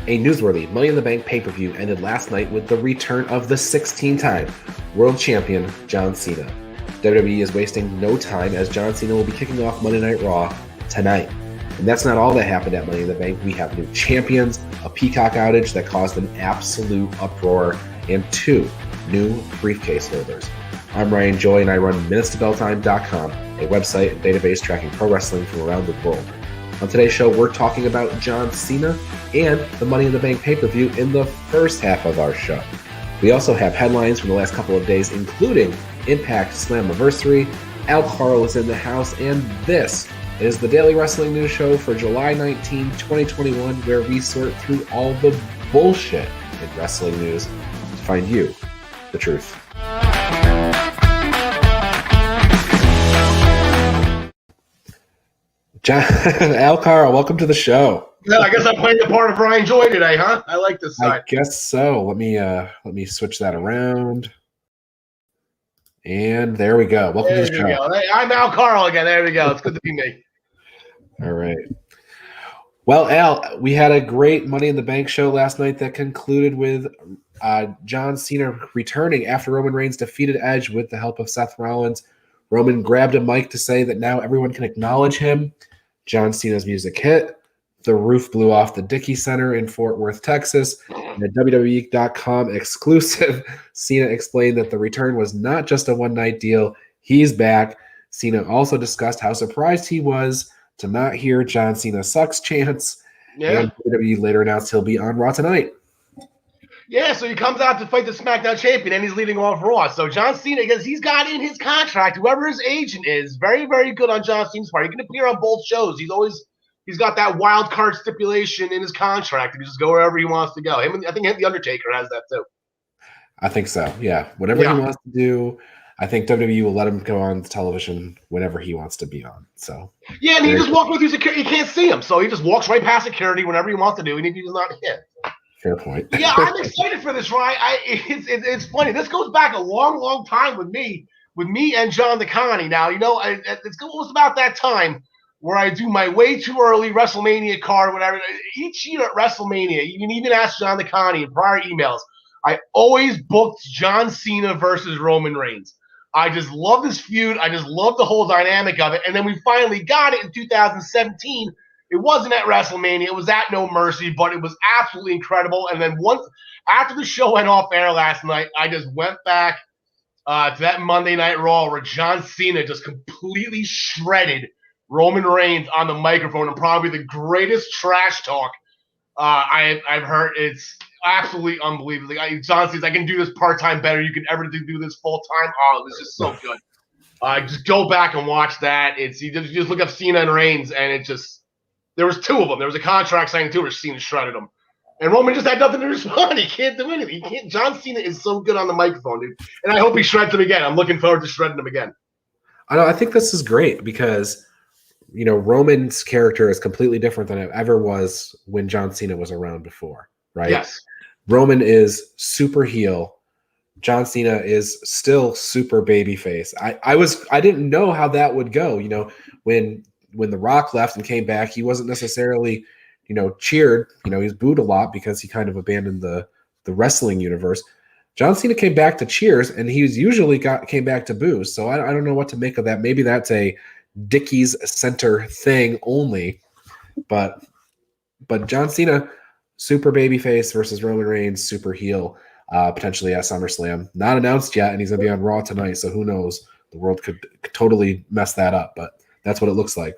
A newsworthy Money in the Bank pay-per-view ended last night with the return of the 16-time world champion John Cena. WWE is wasting no time as John Cena will be kicking off Monday Night Raw tonight. And that's not all that happened at Money in the Bank. We have new champions, a Peacock outage that caused an absolute uproar, and 2 new briefcase holders. I'm Ryan Joy, and I run minutestobelltime.com, a website and database tracking pro wrestling from around the world. On today's show, we're talking about John Cena and the Money in the Bank pay-per-view in the first half of our show. We also have headlines from the last couple of days, including Impact Slammiversary, Karl is in the house, and this is the Daily Wrestling News Show for July 19, 2021, where we sort through all the bullshit in wrestling news to find you the truth. Karl, welcome to the show. Yeah, I guess I'm playing the part of Ryan Joy today, huh? I like this side. I guess so. Let me switch that around. And there we go. Welcome to the show. Go. Hey, I'm Karl again. There we go. It's good to be me. All right. Well, Al, we had a great Money in the Bank show last night that concluded with John Cena returning after Roman Reigns defeated Edge with the help of Seth Rollins. Roman grabbed a mic to say that now everyone can acknowledge him. John Cena's music hit. The roof blew off the Dickey Center in Fort Worth, Texas. In a WWE.com exclusive, Cena explained that the return was not just a one-night deal. He's back. Cena also discussed how surprised he was to not hear John Cena sucks chants. Yeah. And WWE later announced he'll be on Raw tonight. Yeah, so he comes out to fight the SmackDown champion, and he's leading off Raw. So John Cena, because he's got in his contract, whoever his agent is, very, very good on John Cena's part. He can appear on both shows. He's got that wild card stipulation in his contract. He can just go wherever he wants to go. I think The Undertaker has that too. I think so, yeah. Whatever he wants to do, I think WWE will let him go on television whenever he wants to be on. So yeah, and he just walks through security. You can't see him, so he just walks right past security whenever he wants to do, and if he's not hit. Fair point. Yeah, I'm excited for this, Ryan. It's funny. This goes back a long, long time with me and John the Connie. Now, it's almost about that time where I do my way too early WrestleMania card, whatever. Each year at WrestleMania, you can even ask John the Connie in prior emails, I always booked John Cena versus Roman Reigns. I just love this feud. I just love the whole dynamic of it. And then we finally got it in 2017. It wasn't at WrestleMania. It was at No Mercy, but it was absolutely incredible. And then after the show went off air last night, I just went back to that Monday Night Raw where John Cena just completely shredded Roman Reigns on the microphone, and probably the greatest trash talk I've heard. It's absolutely unbelievable. John Cena's, I can do this part-time better. You can ever do this full-time. Oh, it was just so good. Just go back and watch that. You just look up Cena and Reigns, and it just – there was 2 of them. There was a contract signing too where Cena shredded them. And Roman just had nothing to respond. He can't do anything. John Cena is so good on the microphone, dude. And I hope he shreds him again. I'm looking forward to shredding him again. I think this is great because, Roman's character is completely different than it ever was when John Cena was around before, right? Yes. Roman is super heel. John Cena is still super babyface. I didn't know how that would go. When The Rock left and came back, he wasn't necessarily, cheered. He was booed a lot because he kind of abandoned the wrestling universe. John Cena came back to cheers, and he's usually came back to boos. So I don't know what to make of that. Maybe that's a Dickey's Center thing only. But John Cena, super babyface versus Roman Reigns, super heel, potentially at SummerSlam. Not announced yet, and he's going to be on Raw tonight, so who knows? The world could totally mess that up, but that's what it looks like.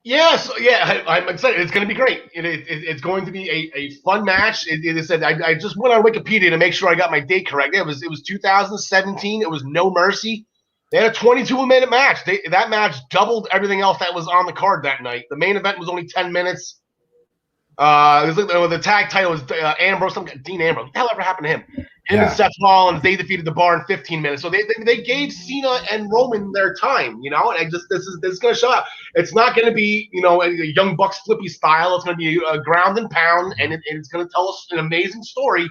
I'm excited. It's going to be great. It's going to be a fun match. It said I just went on Wikipedia to make sure I got my date correct. It was 2017. It was No Mercy. They had a 22-minute match. That match doubled everything else that was on the card that night. The main event was only 10 minutes. The tag title was Dean Ambrose. What the hell ever happened to him? Him and Seth Rollins, they defeated the Bar in 15 minutes. So they gave Cena and Roman their time, and this is going to show up. It's not going to be, a Young Bucks flippy style. It's going to be a ground and pound, and it's going to tell us an amazing story.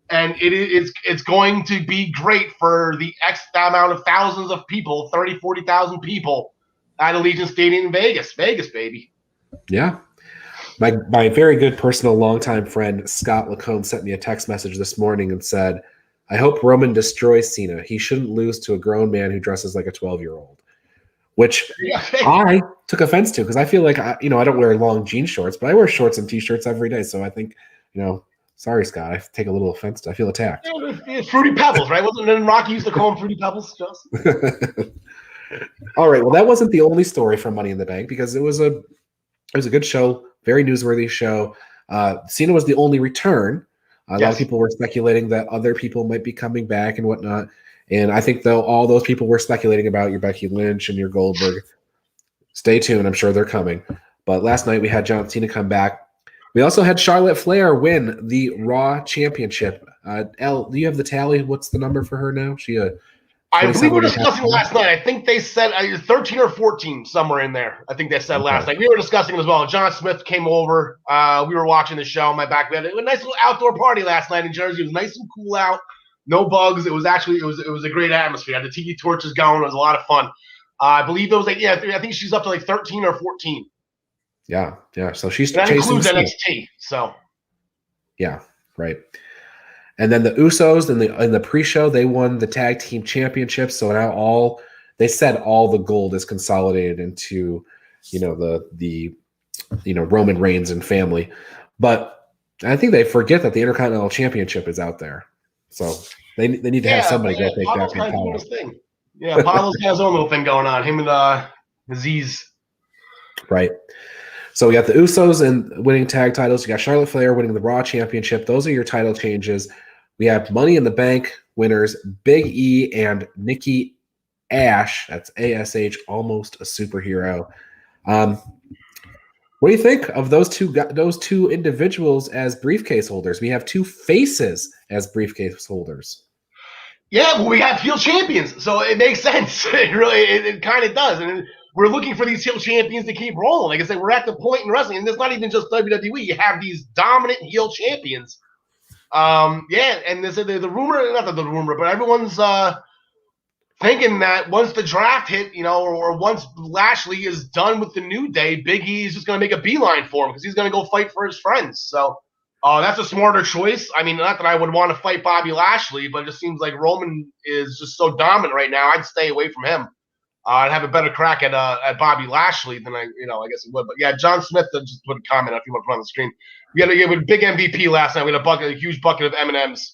And it's going to be great for the X amount of thousands of people, 30, 40,000 people at Allegiant Stadium in Vegas. Vegas, baby. Yeah. My very good personal longtime friend Scott Lacombe sent me a text message this morning and said, "I hope Roman destroys Cena. He shouldn't lose to a grown man who dresses like a 12-year-old." Which I took offense to because I feel like I don't wear long jean shorts, but I wear shorts and t-shirts every day. So I think, sorry, Scott, I take a little offense. I feel attacked. Yeah, Fruity Pebbles, right? Wasn't it Rocky used to call them Fruity Pebbles? All right. Well, that wasn't the only story from Money in the Bank because it was a good show, very newsworthy show. Cena was the only return. A lot of people were speculating that other people might be coming back and whatnot. And I think, though, all those people were speculating about your Becky Lynch and your Goldberg. Stay tuned. I'm sure they're coming. But last night we had John Cena come back. We also had Charlotte Flair win the Raw Championship. Elle, do you have the tally? What's the number for her now? I believe we were discussing last night. I think they said 13 or 14, somewhere in there. I think they said last night. We were discussing it as well. John Smith came over. We were watching the show on my back. We had a nice little outdoor party last night in Jersey. It was nice and cool out. No bugs. It was a great atmosphere. The tiki torches going. It was a lot of fun. I believe it was I think she's up to 13 or 14. Yeah. So she's that chasing includes NXT. So yeah, right. And then the Usos in the pre-show, they won the tag team championship. So now they said all the gold is consolidated into, the Roman Reigns and family. But I think they forget that the Intercontinental Championship is out there. So they need to have somebody go take that from Paolo. Yeah, Paolo's got his own little thing going on. Him and Aziz. Right. So we got the Usos and winning tag titles. You got Charlotte Flair winning the Raw Championship. Those are your title changes. We have Money in the Bank winners, Big E and Nikki Ash. That's ASH, almost a superhero. What do you think of those two individuals as briefcase holders? We have two faces as briefcase holders. Yeah, well, we have heel champions, so it makes sense. It kind of does, and we're looking for these heel champions to keep rolling. Like I said, we're at the point in wrestling, and it's not even just WWE. You have these dominant heel champions. And the rumor, not the rumor, but everyone's thinking that once the draft hit, or once Lashley is done with the New Day, Big E is just going to make a beeline for him because he's going to go fight for his friends. So that's a smarter choice. I mean, not that I would want to fight Bobby Lashley, but it just seems like Roman is just so dominant right now. I'd stay away from him. I'd have a better crack at Bobby Lashley than I guess it would. But yeah, John Smith just put a comment if you want to put on the screen. We had a big MVP last night. We had a huge bucket of M&Ms.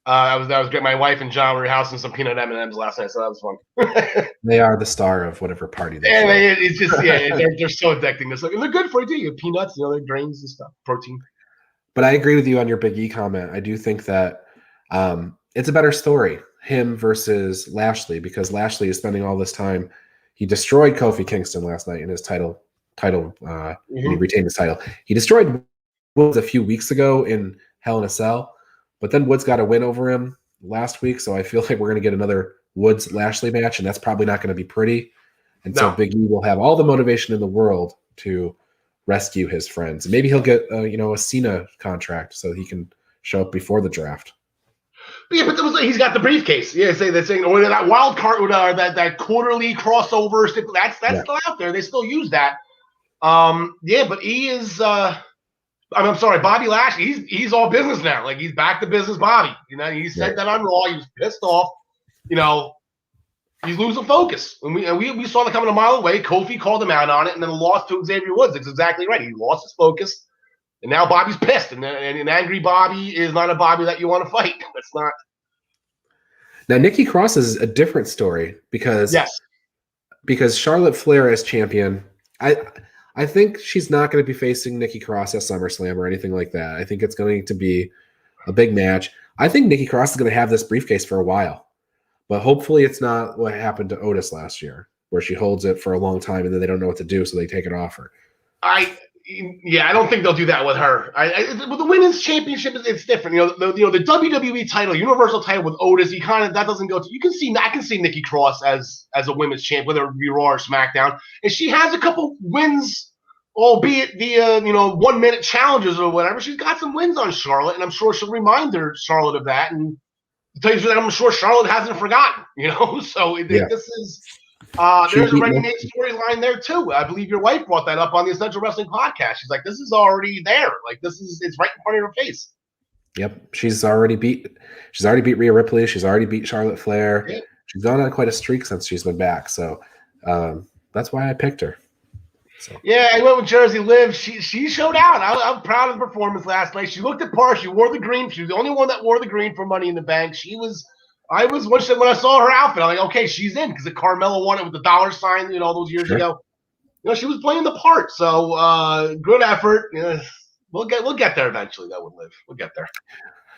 That was great. My wife and John were housing some peanut M&Ms last night, so that was fun. They are the star of whatever party they show. It's just they're so addicting. And they're good for you too. You have peanuts, they're grains and stuff, protein. But I agree with you on your Big E comment. I do think that it's a better story, him versus Lashley, because Lashley is spending all this time. He destroyed Kofi Kingston last night in his title. When he retained his title. He destroyed Woods a few weeks ago in Hell in a Cell, but then Woods got a win over him last week. So I feel like we're going to get another Woods Lashley match, and that's probably not going to be pretty. And so Big E will have all the motivation in the world to rescue his friends. Maybe he'll get a Cena contract so he can show up before the draft. Yeah, but he's got the briefcase. Yeah, they're saying or that wild card with that quarterly crossover. That's still out there. They still use that. But he is. I'm sorry, Bobby Lashley. He's all business now. Like he's back to business, Bobby. He said that on Raw. He was pissed off. He's losing focus. And we saw that coming a mile away. Kofi called him out on it, and then lost to Xavier Woods. It's exactly right. He lost his focus. And now Bobby's pissed, and an angry Bobby is not a Bobby that you want to fight. That's not. Now, Nikki Cross is a different story because Charlotte Flair as champion, I think she's not going to be facing Nikki Cross at SummerSlam or anything like that. I think it's going to be a big match. I think Nikki Cross is going to have this briefcase for a while, but hopefully it's not what happened to Otis last year, where she holds it for a long time and then they don't know what to do, so they take it off her. I don't think they'll do that with her. With the women's championship, it's different. The WWE title, Universal title with Otis, that doesn't go to. I can see Nikki Cross as a women's champ, whether it be Raw or SmackDown, and she has a couple wins, albeit via 1 minute challenges or whatever. She's got some wins on Charlotte, and I'm sure she'll remind Charlotte of that. And to tell you that, I'm sure Charlotte hasn't forgotten. So this is. There's a Ready Nate storyline there too. I believe your wife brought that up on the Essential Wrestling podcast. She's like, "This is already there. Like, it's right in front of your face." Yep, she's already beat Rhea Ripley. She's already beat Charlotte Flair. Yeah. She's gone on quite a streak since she's been back. So that's why I picked her. So. Yeah, I went with Jersey Liv. She showed out. I'm proud of the performance last night. She looked the part. She wore the green. She was the only one that wore the green for Money in the Bank. I was when I saw her outfit, I'm like, okay, she's in because Carmella won it with the dollar sign, all those years ago. She was playing the part. So good effort. We'll get there eventually. That would Liv. We'll get there.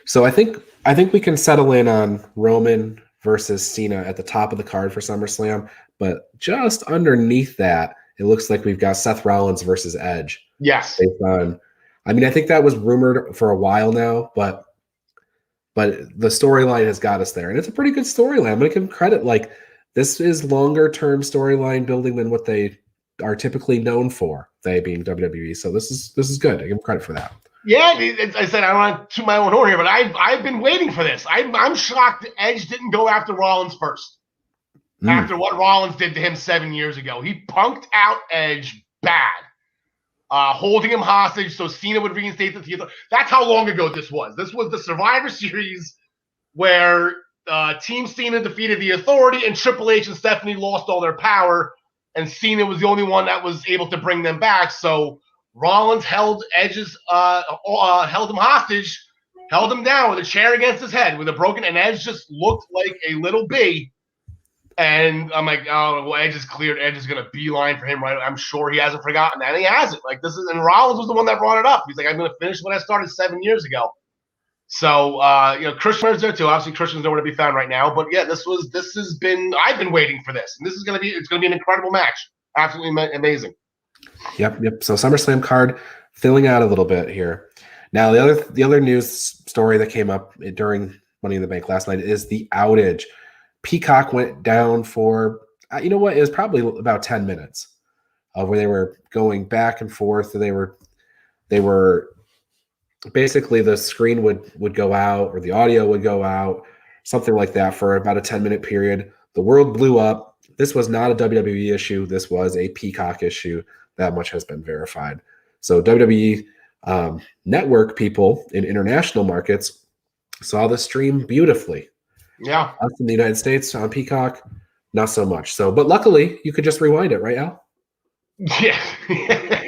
So I think we can settle in on Roman versus Cena at the top of the card for SummerSlam, but just underneath that, it looks like we've got Seth Rollins versus Edge. Yes. I think that was rumored for a while now, but the storyline has got us there, and it's a pretty good storyline. I'm going to give them credit. Like, this is longer term storyline building than what they are typically known for, they being WWE. So this is good. I give them credit for that. Yeah, I said I don't want to toot my own horn here, but I've been waiting for this. I'm shocked Edge didn't go after Rollins first. After what Rollins did to him 7 years ago. He punked out Edge bad, holding him hostage so Cena would reinstate the title. That's how long ago this was. This was the Survivor Series where Team Cena defeated the Authority and Triple H and Stephanie lost all their power, and Cena was the only one that was able to bring them back. So Rollins held Edge's held him hostage, held him down with a chair against his head with a broken, and Edge just looked like a little bee. And I'm like, oh, well, Edge is cleared. Edge is going to beeline for him, right? I'm sure he hasn't forgotten that. And he hasn't. Like, and Rollins was the one that brought it up. He's like, I'm going to finish what I started 7 years ago. So, Christian's there too. Obviously, Christian's nowhere to be found right now. But yeah, I've been waiting for this. And it's going to be an incredible match. Absolutely amazing. Yep. So SummerSlam card filling out a little bit here. Now, the other news story that came up during Money in the Bank last night is the outage. Peacock went down for, it was probably about 10 minutes where they were going back and forth. They were basically, the screen would go out or the audio would go out, something like that, for about a 10-minute period. The world blew up. This was not a WWE issue. This was a Peacock issue. That much has been verified. So WWE network people in international markets saw the stream beautifully. Yeah. Us in the United States on Peacock, not so much. So, but luckily, you could just rewind it, right, Al? Yeah.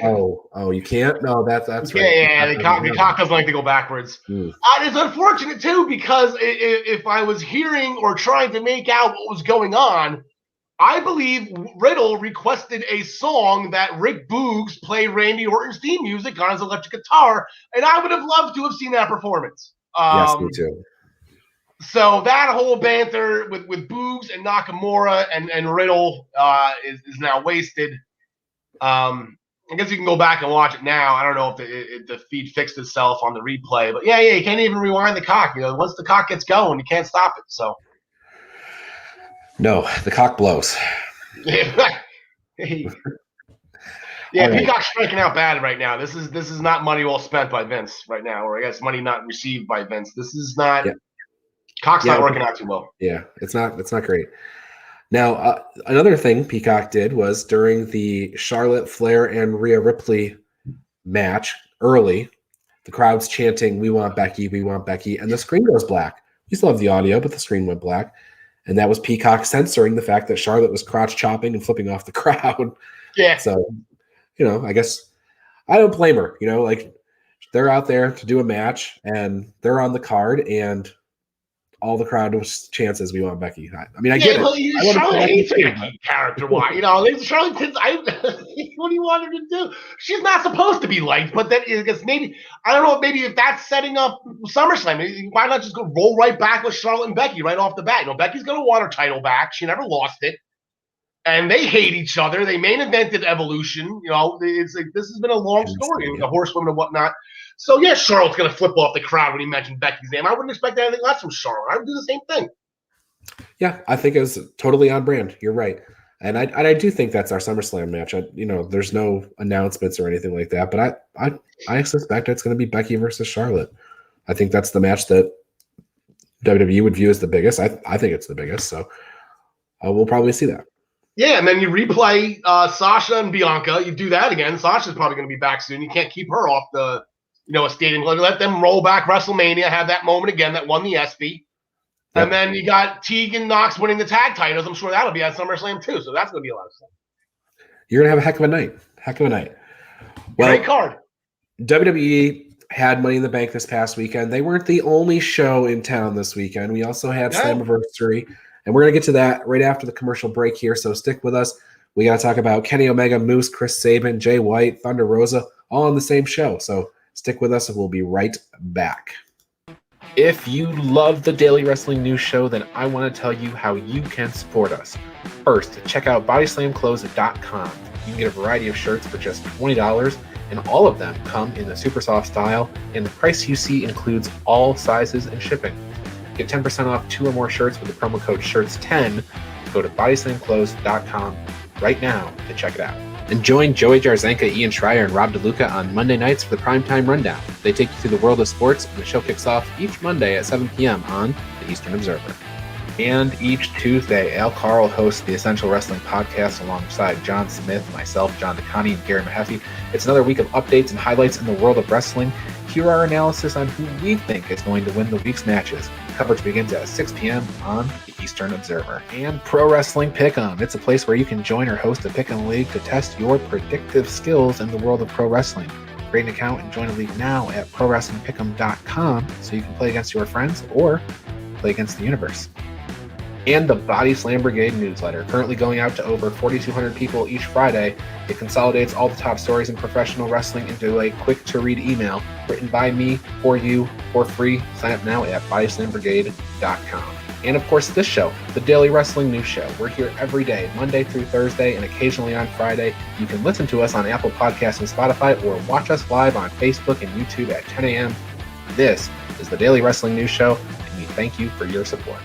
Oh, you can't? No, that's right. Yeah, the cock doesn't like to go backwards. It's unfortunate, too, because if I was hearing or trying to make out what was going on, I believe Riddle requested a song that Rick Boogs play Randy Orton's theme music on his electric guitar, and I would have loved to have seen that performance. Yes, me too. So that whole banter with Boogs and Nakamura and Riddle is now wasted. I guess you can go back and watch it now. I don't know if the feed fixed itself on the replay, but yeah, you can't even rewind the cock. Once the cock gets going, you can't stop it. So no, the cock blows. Yeah, right. Peacock's striking out bad right now. This is not money well spent by Vince right now, or I guess money not received by Vince. This is not. Yeah. Cock's not working out too well. Yeah, it's not great. Now, another thing Peacock did was during the Charlotte Flair and Rhea Ripley match early, the crowd's chanting, "We want Becky, we want Becky," and the screen goes black. We still have the audio, but the screen went black. And that was Peacock censoring the fact that Charlotte was crotch chopping and flipping off the crowd. Yeah. So, I guess I don't blame her. Like, they're out there to do a match and they're on the card, and all the crowd was chances, "We want Becky." I mean, I get it. Charlotte hates Becky character-wise. Charlotte. What do you want her to do? She's not supposed to be liked, but that is maybe I don't know. Maybe if that's setting up SummerSlam, why not just go roll right back with Charlotte and Becky right off the bat? Becky's going to want her title back. She never lost it, and they hate each other. They main evented Evolution. It's like this has been a long story with the horsewomen and whatnot. So, yeah, Charlotte's going to flip off the crowd when he mentioned Becky's name. I wouldn't expect anything less from Charlotte. I would do the same thing. Yeah, I think it was totally on brand. You're right. And I do think that's our SummerSlam match. There's no announcements or anything like that, but I suspect it's going to be Becky versus Charlotte. I think that's the match that WWE would view as the biggest. I think it's the biggest, so we'll probably see that. Yeah, and then you replay Sasha and Bianca. You do that again. Sasha's probably going to be back soon. You can't keep her off the, a stadium. Let them roll back WrestleMania, have that moment again that won the ESPY. Yep. And then you got Tegan Knox winning the tag titles. I'm sure that'll be at SummerSlam too. So that's going to be a lot of fun. You're going to have a heck of a night. Heck of a night. Well, great card. WWE had Money in the Bank this past weekend. They weren't the only show in town this weekend. We also had Slammiversary, and we're going to get to that right after the commercial break here, so stick with us. We got to talk about Kenny Omega, Moose, Chris Sabin, Jay White, Thunder Rosa, all on the same show. So stick with us, and we'll be right back. If you love the Daily Wrestling News Show, then I want to tell you how you can support us. First, check out bodyslamclothes.com. You can get a variety of shirts for just $20, and all of them come in the super soft style, and the price you see includes all sizes and shipping. Get 10% off 2 or more shirts with the promo code SHIRTS10. Go to bodyslamclothes.com right now to check it out. And join Joey Jarzenka, Ian Schreier, and Rob DeLuca on Monday nights for the Primetime Rundown. They take you through the world of sports, and the show kicks off each Monday at 7 p.m. on the Eastern Observer. And each Tuesday, Al Karl hosts the Essential Wrestling Podcast alongside John Smith, myself, John DeConnie, and Gary Mahaffey. It's another week of updates and highlights in the world of wrestling. Here are our analysis on who we think is going to win the week's matches. Coverage begins at 6 p.m. on the Eastern Observer. And Pro Wrestling Pick'em. It's a place where you can join or host a Pick'em League to test your predictive skills in the world of pro wrestling. Create an account and join a league now at ProWrestlingPick'em.com so you can play against your friends or play against the universe. And the Body Slam Brigade newsletter, currently going out to over 4,200 people each Friday. It consolidates all the top stories in professional wrestling into a quick-to-read email written by me for you for free. Sign up now at bodyslambrigade.com. And of course, this show, the Daily Wrestling News Show. We're here every day, Monday through Thursday, and occasionally on Friday. You can listen to us on Apple Podcasts and Spotify, or watch us live on Facebook and YouTube at 10 a.m. This is the Daily Wrestling News Show, and we thank you for your support.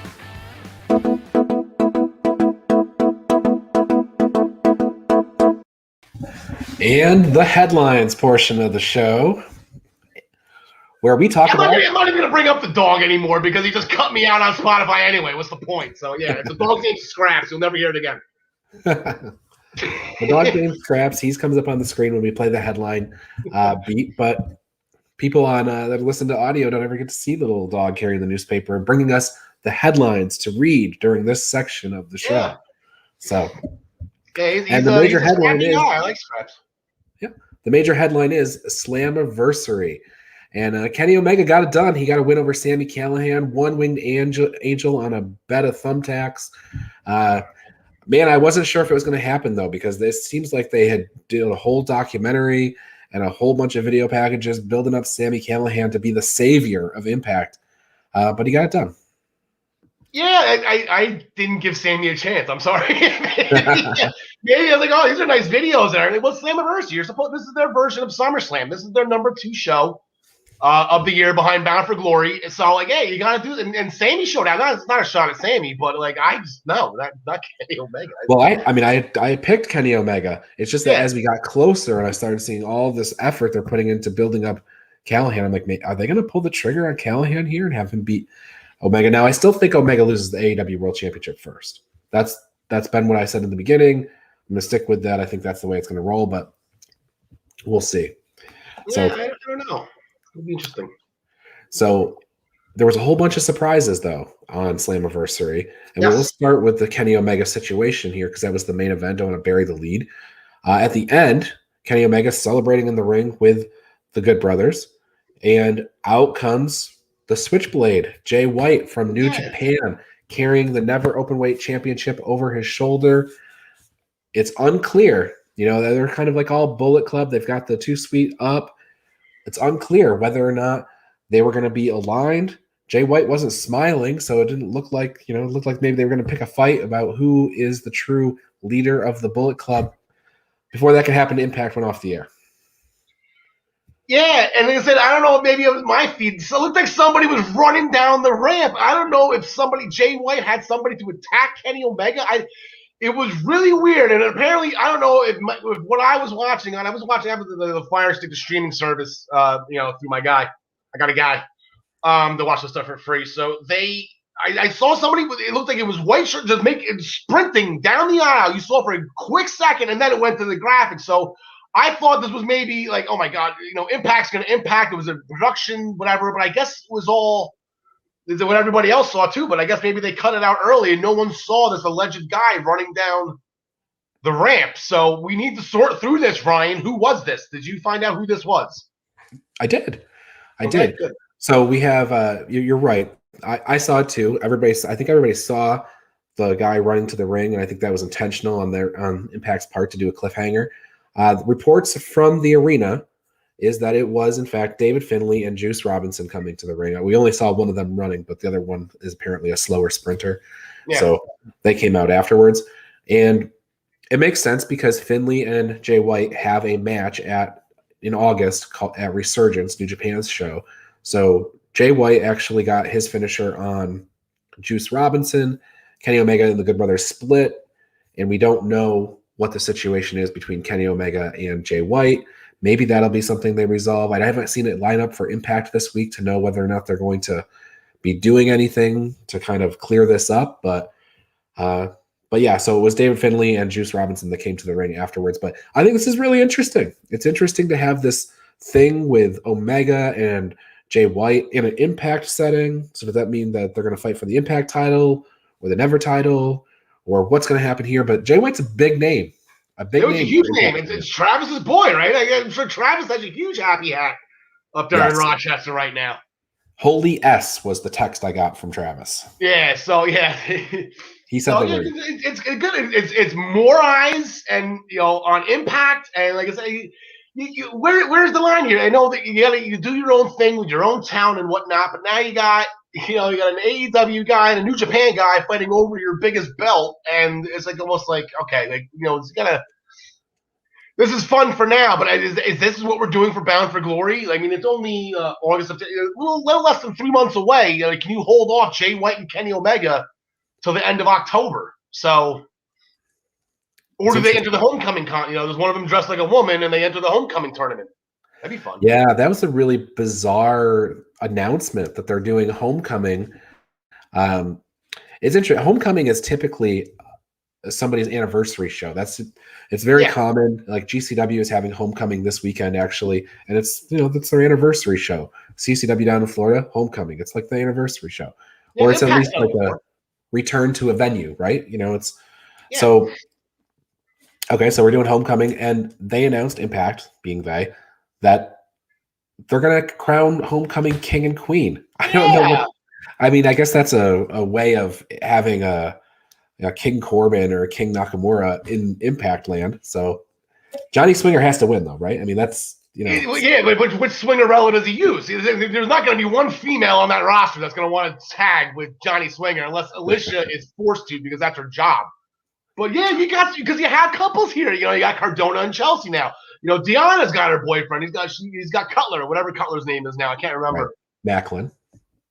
And the headlines portion of the show, where we talk about... I'm not even going to bring up the dog anymore because he just cut me out on Spotify anyway. What's the point? So, yeah, it's a dog named Scraps. You'll never hear it again. The dog named Scraps, he comes up on the screen when we play the headline beat, but people on that listen to audio don't ever get to see the little dog carrying the newspaper and bringing us the headlines to read during this section of the show. Yeah. So, and the major headline is... I like Scraps. Yeah, the major headline is Slammiversary. And Kenny Omega got it done. He got a win over Sami Callihan, one-winged angel on a bed of thumbtacks. Man, I wasn't sure if it was going to happen, though, because this seems like they had did a whole documentary and a whole bunch of video packages building up Sami Callihan to be the savior of Impact. But he got it done. Yeah, I didn't give Sammy a chance. I'm sorry. Maybe I was like, oh, these are nice videos there. Well, Slammiversary. This is their version of SummerSlam. This is their number 2 show of the year behind Bound for Glory. So, like, hey, you got to do it. And Sammy showed out. It's not a shot at Sammy, but, like, not Kenny Omega. Well, I picked Kenny Omega. It's just that as we got closer and I started seeing all this effort they're putting into building up Callihan, I'm like, are they going to pull the trigger on Callihan here and have him beat Omega? Now, I still think Omega loses the AEW World Championship first. That's been what I said in the beginning. I'm going to stick with that. I think that's the way it's going to roll, but we'll see. Yeah, I don't know. It'll be interesting. So there was a whole bunch of surprises, though, on Slammiversary. And we'll start with the Kenny Omega situation here because that was the main event. I want to bury the lead. At the end, Kenny Omega celebrating in the ring with the Good Brothers. And out comes the Switchblade, Jay White from New Japan, carrying the Never Openweight Championship over his shoulder. It's unclear. They're kind of like all Bullet Club. They've got the 2 Sweet up. It's unclear whether or not they were going to be aligned. Jay White wasn't smiling, so it didn't look like, it looked like maybe they were going to pick a fight about who is the true leader of the Bullet Club. Before that could happen, Impact went off the air. Yeah, and like I said, I don't know, maybe it was my feed. So it looked like somebody was running down the ramp. I don't know if Jay White had somebody to attack Kenny Omega. It was really weird, and apparently, I don't know if what I was watching on. I was watching the Fire Stick, the streaming service, through my guy. I got a guy to watch the stuff for free. So I saw somebody with, it looked like it was white shirt just sprinting down the aisle. You saw for a quick second, and then it went to the graphics. So I thought this was maybe like, oh my God, Impact's going to Impact. It was a production, whatever. But I guess it was all what everybody else saw too. But I guess maybe they cut it out early, and no one saw this alleged guy running down the ramp. So we need to sort through this, Ryan. Who was this? Did you find out who this was? I did. I did. Good. So we have. You're right. I saw it too. I think everybody saw the guy running to the ring, and I think that was intentional on Impact's part to do a cliffhanger. The reports from the arena is that it was in fact David Finlay and Juice Robinson coming to the ring. We only saw one of them running, but the other one is apparently a slower sprinter. Yeah. So they came out afterwards, and it makes sense because Finlay and Jay White have a match in August at Resurgence, New Japan's show. So Jay White actually got his finisher on Juice Robinson. Kenny Omega and the Good Brothers split, and we don't know what the situation is between Kenny Omega and Jay White. Maybe that'll be something they resolve. I haven't seen it line up for Impact this week to know whether or not they're going to be doing anything to kind of clear this up. But yeah, so it was David Finlay and Juice Robinson that came to the ring afterwards. But I think this is really interesting. It's interesting to have this thing with Omega and Jay White in an Impact setting. So does that mean that they're going to fight for the Impact title or the Never title, or what's going to happen here? But Jay White's a big name. It was a huge name. It's Travis's boy, right? I'm sure Travis has a huge happy hat up there in Rochester right now. Holy S was the text I got from Travis. Yeah, so yeah. He said it's good. It's more eyes and on Impact, and like I say, where's the line here? I know that you do your own thing with your own town and whatnot, but now you got an AEW guy and a New Japan guy fighting over your biggest belt, and it's like almost like, okay, like it's gonna. This is fun for now, but is this what we're doing for Bound for Glory? I mean, it's only August, a little less than 3 months away. Can you hold off Jay White and Kenny Omega till the end of October? So, or do they enter the homecoming there's one of them dressed like a woman, and they enter the homecoming tournament. That'd be fun. Yeah, that was a really bizarre announcement that they're doing homecoming. It's interesting. Homecoming is typically somebody's anniversary show. It's very common. Like GCW is having homecoming this weekend actually, and it's that's their anniversary show. CCW down in Florida, homecoming. It's like the anniversary show, or it's at least like a return to a venue, right? It's so. Okay, so we're doing homecoming, and they announced Impact, being that they're gonna crown homecoming king and queen. I don't know. I mean, I guess that's a way of having a King Corbin or a King Nakamura in Impact land. So Johnny Swinger has to win, though, right? I mean, that's but which Swinger relic does he use? There's not going to be one female on that roster that's going to want to tag with Johnny Swinger unless Alicia is forced to, because that's her job. But yeah, because you have couples here. You got Cardona and Chelsea now. Deanna's got her boyfriend. He's got Cutler, or whatever Cutler's name is now. I can't remember. Right. Macklin.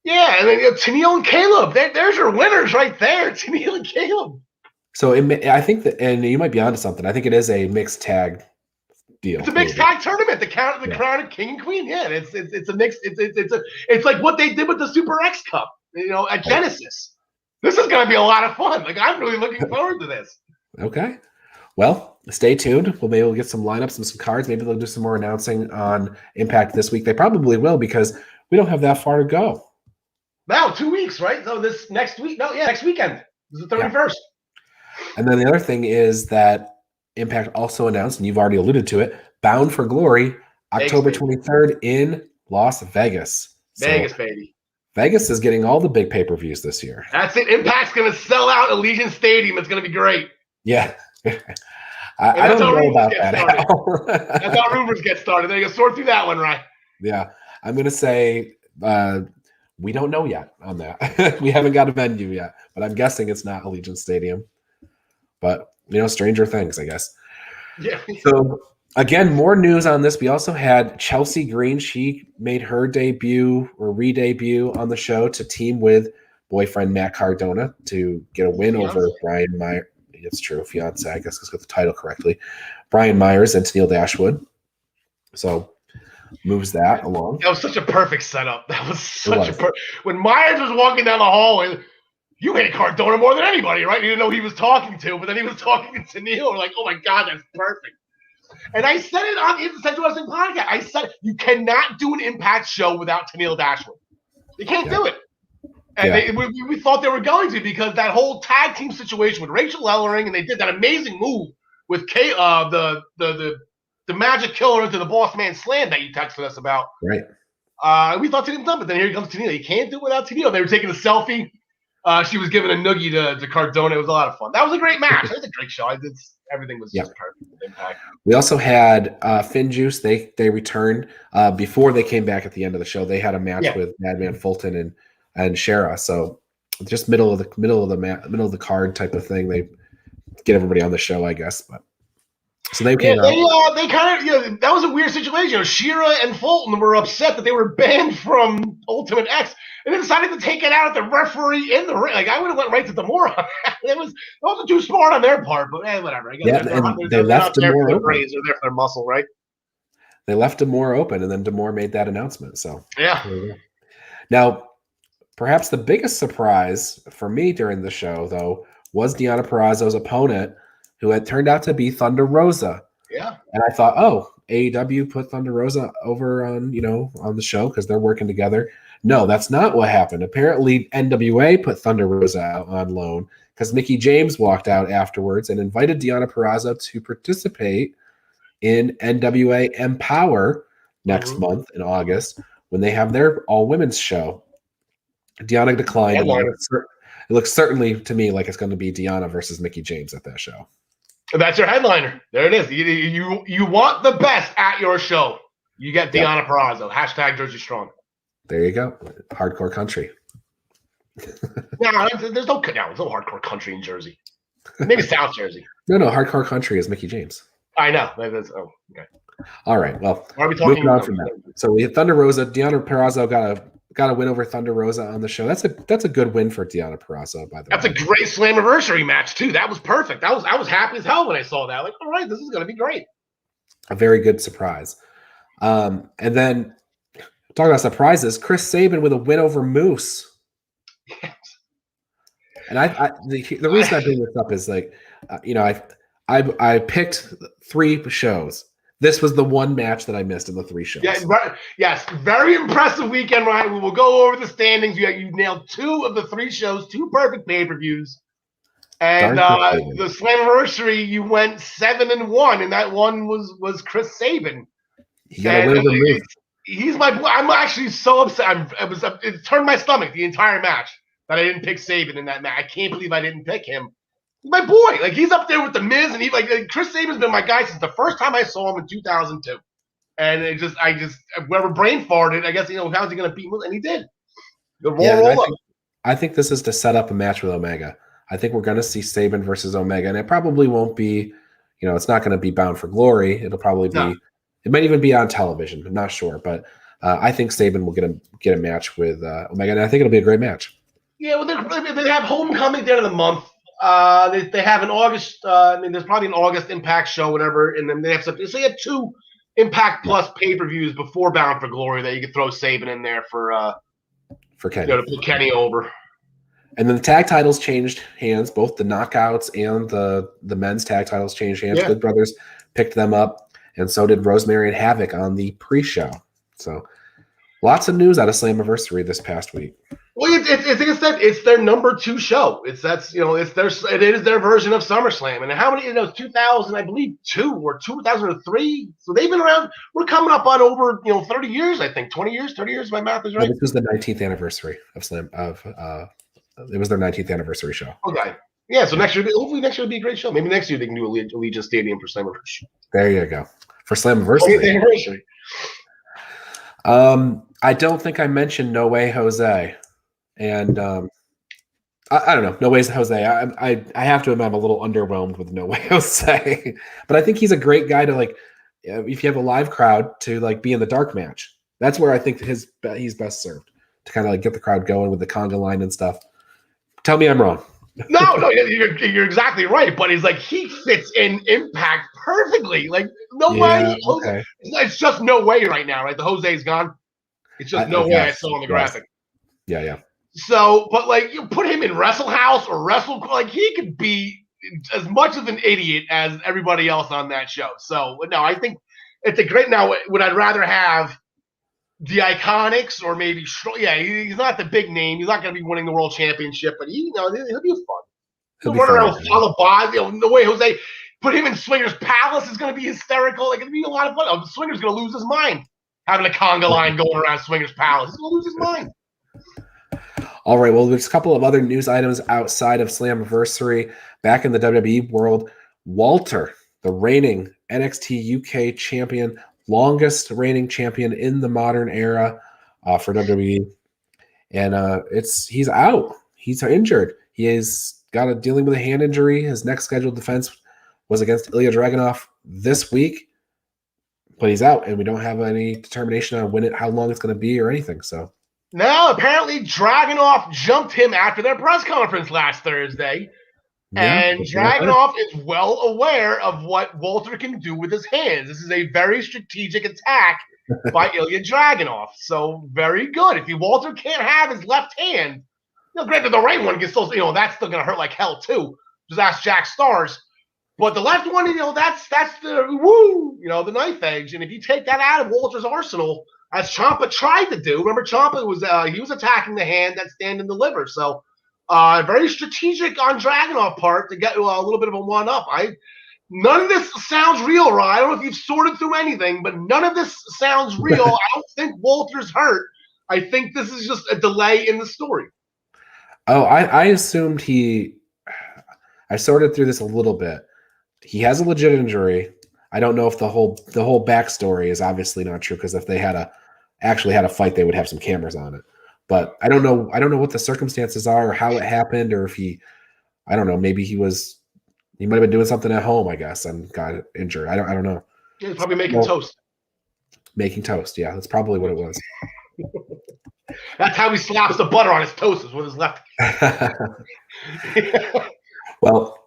Yeah, and then Tennille and Caleb. There's your winners right there, Tennille and Caleb. So I think that, and you might be onto something. I think it is a mixed tag deal. It's a mixed tag tournament. The crown of king and queen. Yeah, it's a mix. It's like what they did with the Super X Cup. At Genesis. This is going to be a lot of fun. Like, I'm really looking forward to this. Okay. Well, stay tuned. Maybe we'll get some lineups and some cards. Maybe they'll do some more announcing on Impact this week. They probably will, because we don't have that far to go. Now, 2 weeks, right? So this next week. No, yeah, next weekend. This is the 31st. Yeah. And then the other thing is that Impact also announced, and you've already alluded to it, Bound for Glory, October 23rd in Las Vegas. Vegas, baby. Vegas is getting all the big pay-per-views this year. That's it. Impact's going to sell out Allegiant Stadium. It's going to be great. Yeah. I don't know about that. That's how rumors get started. They're going to sort through that one, right? Yeah. I'm going to say we don't know yet on that. We haven't got a venue yet, but I'm guessing it's not Allegiant Stadium. But, stranger things, I guess. Yeah. So, again, more news on this. We also had Chelsea Green. She made her debut or re-debut on the show to team with boyfriend Matt Cardona to get a win over Brian Myers. It's true, fiance. I guess let's get the title correctly. Brian Myers and Tennille Dashwood. So moves that along. That was such a perfect setup. That was such a when Myers was walking down the hallway. you hated Cardona more than anybody, right? You didn't know who he was talking to, but then he was talking to Tennille. We're like, oh my God, that's perfect. And I said it on the Central Wrestling Podcast. I said, you cannot do an Impact show without Tennille Dashwood. You can't do it. And we thought they were going to, because that whole tag team situation with Rachel Ellering, and they did that amazing move with the Magic Killer into the Boss Man Slam that you texted us about. Right. We thought Tennille done, but then here comes Tennille. You can't do it without Tennille. They were taking a selfie. She was giving a noogie to Cardona. It was a lot of fun. That was a great match. It was a great show. Everything was just perfect with Impact. We also had Finn Juice. They returned before they came back at the end of the show. They had a match with Madman Fulton and Shera. So just middle of the card type of thing. They get everybody on the show, I guess. But so they came out. They kind of that was a weird situation. Shera and Fulton were upset that they were banned from Ultimate X, and they decided to take it out at the referee in the ring. Like, I would have went right to Demore. It wasn't too smart on their part, but whatever. I guess they left Demore open. They're there for their muscle, right? They left Demore open, and then Demore made that announcement. So yeah. Now, perhaps the biggest surprise for me during the show, though, was Deonna Purrazzo's opponent, who had turned out to be Thunder Rosa. Yeah. And I thought, AEW put Thunder Rosa over on the show because they're working together. No, that's not what happened. Apparently, NWA put Thunder Rosa out on loan because Mickie James walked out afterwards and invited Deonna Purrazzo to participate in NWA Empower next month in August when they have their all-women's show. Deonna declined. It looks certainly to me like it's going to be Deonna versus Mickie James at that show. That's your headliner. There it is. You want the best at your show. You get Deonna Purrazzo. # Jersey Strong. There you go. Hardcore country. No, there's no hardcore country in Jersey. Maybe South Jersey. No, hardcore country is Mickie James. I know. Okay. All right. Well, are we talking moving on from that. So we had Thunder Rosa. Deonna Purrazzo got a win over Thunder Rosa on the show. That's a good win for Deonna Purrazzo, by the way. That's a great Slammiversary match too. That was perfect. I was happy as hell when I saw that. Like, all right, this is going to be great. A very good surprise. And then talking about surprises, Chris Sabin with a win over Moose. Yes. And the reason I bring this up is I picked 3 shows. This was the one match that I missed in the 3 shows. Yes, very impressive weekend, Ryan. We will go over the standings. You nailed 2 of the 3 shows, 2 perfect pay-per-views. And the Slammiversary, you went 7-1, and that one was Chris Sabin. He got a win over Moose. He's my boy. I'm actually so upset. It turned my stomach the entire match that I didn't pick Sabin in that match. I can't believe I didn't pick him. He's my boy. Like, he's up there with the Miz, and Chris Sabin's been my guy since the first time I saw him in 2002. And I just whoever brain farted, I guess how's he gonna beat Moose? And he did. I think this is to set up a match with Omega. I think we're gonna see Sabin versus Omega, and it probably won't be, it's not gonna be Bound for Glory. It'll probably be. It might even be on television. I'm not sure, but I think Sabin will get a match with Omega, and I think it'll be a great match. Yeah, well, they have Homecoming at the end of the month. They have an August. There's probably an August Impact show, whatever, and then they have something. So you have 2 Impact Plus pay-per-views before Bound for Glory that you could throw Sabin in there for Kenny. To put Kenny over. And then the tag titles changed hands. Both the Knockouts and the men's tag titles changed hands. Yeah. Good Brothers picked them up. And so did Rosemary and Havoc on the pre-show. So lots of news out of Slammiversary this past week. Well, it's their number 2 show. It is their version of SummerSlam. And how many? 2000, I believe 2 or 2003. So they've been around. We're coming up on over 30 years. I think 20 years, 30 years. My math is right. This was the 19th anniversary of Slam. It was their 19th anniversary show. Okay. Yeah, so hopefully next year will be a great show. Maybe next year they can do Allegiant Stadium for Slammiversary. There you go. For Slammiversary. I don't think I mentioned No Way Jose. And I don't know. No Way Jose. I have to admit I'm a little underwhelmed with No Way Jose. But I think he's a great guy to, if you have a live crowd, to be in the dark match. That's where I think he's best served, to kind of get the crowd going with the conga line and stuff. Tell me I'm wrong. No, you're exactly right. But he fits in Impact perfectly. No way. Okay. It's just No Way right now, right? The Jose's gone. It's just No Way. I saw on the graphic. Yeah. So, but like you put him in Wrestle House or Wrestle, like he could be as much of an idiot as everybody else on that show. So no, I think it's a great. Now, would I rather have the Iconics or maybe he's not the big name. He's not going to be winning the world championship, but he'll be fun. He'll run around with follow by. The way Jose put him in Swingers Palace is going to be hysterical. Like, it'll be a lot of fun. Oh, Swingers going to lose his mind having a conga line going around Swingers Palace. He's going to lose his mind. All right, well, there's a couple of other news items outside of Slammiversary. Back in the WWE world, Walter, the reigning NXT UK champion, longest reigning champion in the modern era for WWE. And he's out. He's injured. He is dealing with a hand injury. His next scheduled defense was against Ilya Dragunov this week, but he's out, and we don't have any determination on how long it's going to be or anything. So now, apparently, Dragunov jumped him after their press conference last Thursday. Yeah, and Dragunov is well aware of what Walter can do with his hands. This is a very strategic attack by Ilya Dragunov. So, very good. If Walter can't have his left hand, granted, the right one gets still, that's still going to hurt like hell, too. Just ask Jack Stars. But the left one, that's the woo, the knife edge. And if you take that out of Walter's arsenal, as Ciampa tried to do, remember Ciampa was he was attacking the hand that stand and deliver. So very strategic on Dragunov's part to get a little bit of a one-up. None of this sounds real, Ryan. I don't know if you've sorted through anything, but none of this sounds real. I don't think Walter's hurt. I think this is just a delay in the story. Oh, I assumed I sorted through this a little bit. He has a legit injury. I don't know if the whole backstory is obviously not true, because if they actually had a fight, they would have some cameras on it. But I don't know what the circumstances are or how it happened, or if I don't know, maybe he might have been doing something at home, I guess, and got injured. I don't know. Yeah, he's probably making toast. Making toast, yeah, that's probably what it was. That's how he slaps the butter on his toast, is with his left. Well,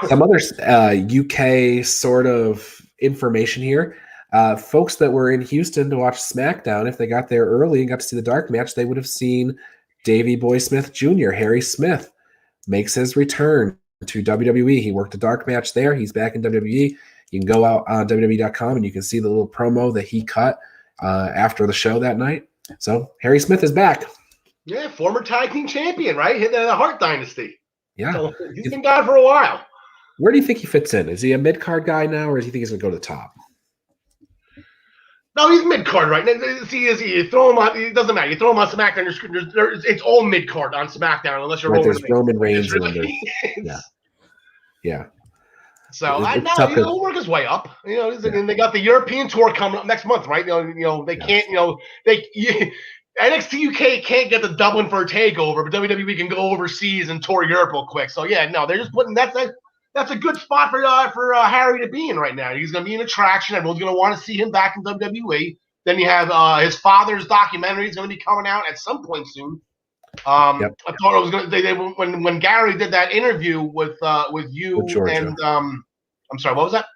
some other UK sort of information here. Folks that were in Houston to watch SmackDown, if they got there early and got to see the dark match, they would have seen Davey Boy Smith Jr., Harry Smith, makes his return to WWE. He worked a dark match there. He's back in WWE. You can go out on WWE.com and you can see the little promo that he cut after the show that night. So Harry Smith is back. Yeah, former tag team champion, right? Hit the Hart Dynasty. Yeah. So he's been gone for a while. Where do you think he fits in? Is he a mid-card guy now, or do you think he's going to go to the top? No, he's mid-card right now. See, you throw him on. It doesn't matter. You throw him on SmackDown. It's all mid-card on SmackDown, unless you're Roman Reigns. Yeah. So he'll work his way up. And they got the European tour coming up next month, right? They can't. NXT UK can't get the Dublin for a takeover, but WWE can go overseas and tour Europe real quick. So they're just putting that's a good spot for Harry to be in right now. He's going to be an attraction. Everyone's going to want to see him back in WWE. Then you have his father's documentary is going to be coming out at some point soon. I thought it was going to. When Gary did that interview with you and I'm sorry, what was that?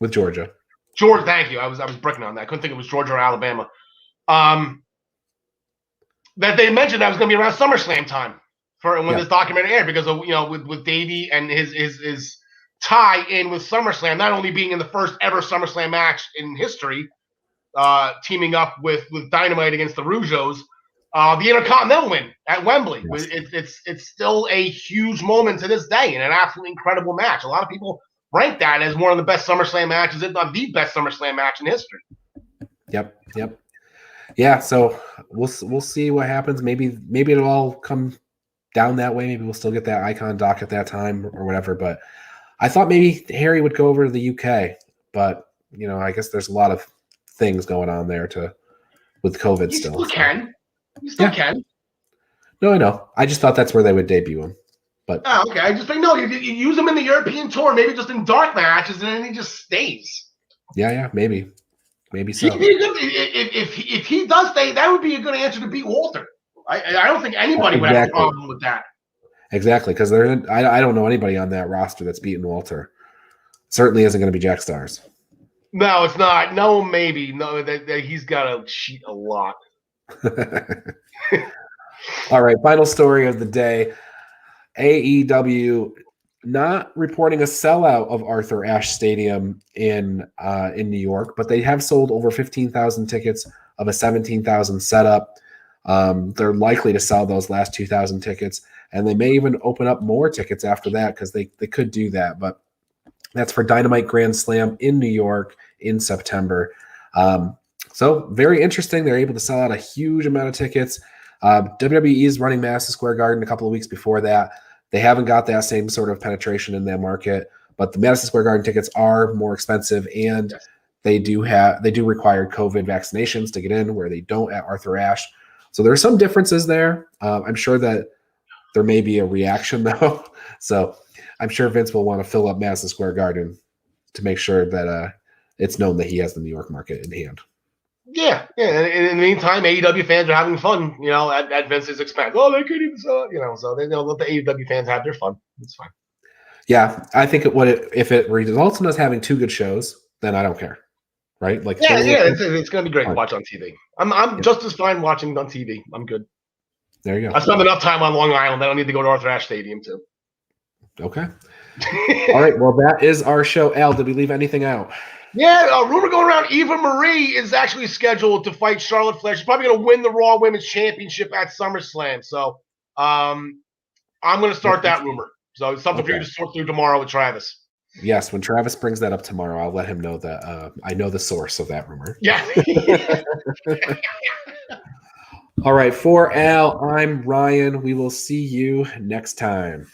With Georgia. Georgia, thank you. I was bricking on that. I couldn't think it was Georgia or Alabama. That they mentioned that was going to be around SummerSlam time for when this documentary aired, because of with Davey and his tie in with SummerSlam, not only being in the first ever SummerSlam match in history, teaming up with Dynamite against the Rougeaus, the Intercontinental win at Wembley. Yes. It's still a huge moment to this day and an absolutely incredible match. A lot of people rank that as one of the best SummerSlam matches, if not the best SummerSlam match in history. Yep. Yeah, so we'll see what happens. Maybe it'll all come down that way. Maybe we'll still get that Icon doc at that time or whatever. But I thought maybe Harry would go over to the UK. But I guess there's a lot of things going on there with COVID You still. You still can. No, I know. I just thought that's where they would debut him. But okay. I just think you use him in the European tour, maybe just in dark matches, and then he just stays. Yeah, maybe. Maybe so. If he does stay, that would be a good answer to beat Walter. I don't think anybody would have a problem with that. Exactly, because I don't know anybody on that roster that's beaten Walter. Certainly isn't going to be Jack Stars. No, it's not. No, maybe. No, that he's got to cheat a lot. All right, final story of the day. AEW not reporting a sellout of Arthur Ashe Stadium in New York, but they have sold over 15,000 tickets of a 17,000 setup. They're likely to sell those last 2,000 tickets, and they may even open up more tickets after that because they could do that. But that's for Dynamite Grand Slam in New York in September. So very interesting. They're able to sell out a huge amount of tickets. WWE is running Madison Square Garden a couple of weeks before that. They haven't got that same sort of penetration in that market, but the Madison Square Garden tickets are more expensive, and they do require COVID vaccinations to get in, where they don't at Arthur Ashe. So there are some differences there. I'm sure that there may be a reaction though. So I'm sure Vince will want to fill up Madison Square Garden to make sure that it's known that he has the New York market in hand. Yeah. And in the meantime, AEW fans are having fun, at Vince's expense. Oh, they couldn't even sell it, so they'll let the AEW fans have their fun. It's fine. Yeah, I think if it results in us having two good shows, then I don't care, right? Like, it's going to be great to watch on TV. I'm just as fine watching on TV. I'm good. There you go. I spent enough time on Long Island. I don't need to go to Arthur Ashe Stadium too. Okay. All right. Well, that is our show. Al, did we leave anything out? Yeah, a rumor going around, Eva Marie is actually scheduled to fight Charlotte Flair. She's probably going to win the Raw Women's Championship at SummerSlam. So I'm going to start that rumor. So it's something for you to sort through tomorrow with Travis. Yes, when Travis brings that up tomorrow, I'll let him know that I know the source of that rumor. Yeah. All right. For Al, I'm Ryan. We will see you next time.